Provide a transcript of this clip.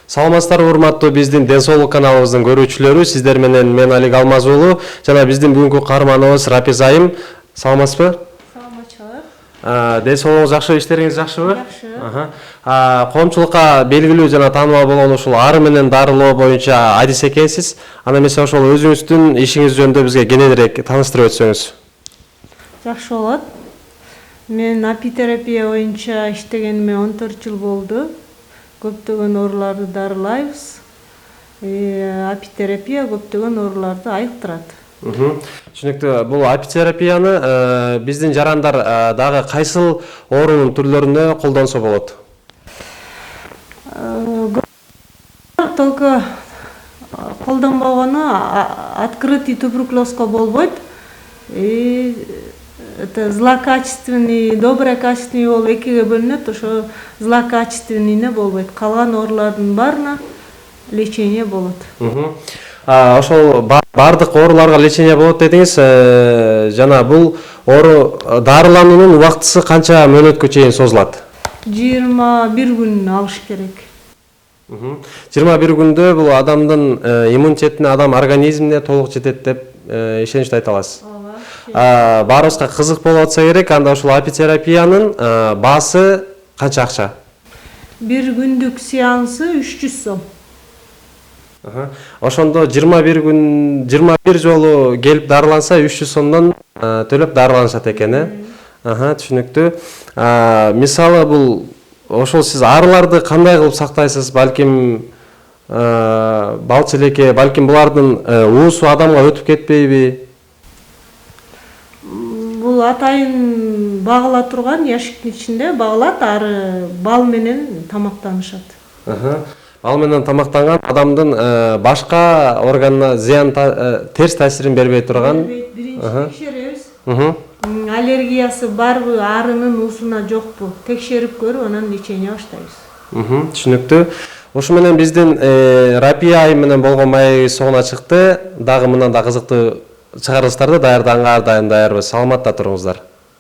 Саламатсыздарбы урматтуу биздин Ден соолук каналыбыздын көрүүчүлөрү, сиздер менен мен Алик Алмаз уулу жана биздин бүгүнкү каарманыбыз Рапиз айым. Саламатсызбы? Саламатчылык. Ден соолугуңуз жакшыбы, иштериңиз жакшыбы? Жакшы. Коомчулукка белгилүү жана таанымал болгон ушул ары менен дарылоо боюнча адис экенсиз. Ана эмесе ошол өзүңүздүн ишиңиз жөнүндө бизге кененирээк тааныштырып өтсөңүз. Жакшы болот. Мен апитерапия боюнча иштегениме 14 жыл болду. Көптөгөн ооруларды дарылайбыз. Апитерапия көптөгөн ооруларды айыктырат. Түшүнүктүү. Бул апитерапияны биздин жарандар дагы кайсыл оорунун түрлөрүнө колдонсо болот? Только колдонбогону открытый туберкулезго болбойт. Это злокачественный, доброкачественный болуп экиге бөлүнөт. Ошо злокачественныйне болбойт. Калган оорулардын баарына лечение болот. Ошол бардык ооруларга лечение болот дедиңиз. Жана бул оору дарылануунун убактысы канча мөөнөткө чейин созулат? 21 күн алыш керек. 21 күндө бул адамдын иммунитетине, адам организмине толук жетет деп ишеничти айта аласыз. Баарыбызга кызык болуп атса керек, анда ушул апитерапиянын баасы канча акча? Бир күндүк сеансы 300 сом. Ошондо 21 жолу келип дарыланса 300 сомдон төлөп дарыланышат экен, түшүнүктүү. Мисалы бул ошол сиз арыларды кандай кылып сактайсыз? Балким балчы элеке, балким булардын уусу адамга өтүп кетпейби? Бул атайын багыла турган ящиктин ичинде багылат, ары бал менен тамактанышат. Ал менен тамактанган адамдын башка органына зыян терс таасирин бербей турган. Биринчи текшеребиз. Аллергиясы барбы, арынын уусуна жокпу? Текшерип көрүп, анан лечение баштайбыз. Түшүнүктүү. Ошо менен биздин Рапия айым менен болгон маегибиз соңуна чыкты. Дагы мындан да кызыктуу чыгарылыштарды даярдаганга ар дайым даярбыз. Саламатта туруңуздар.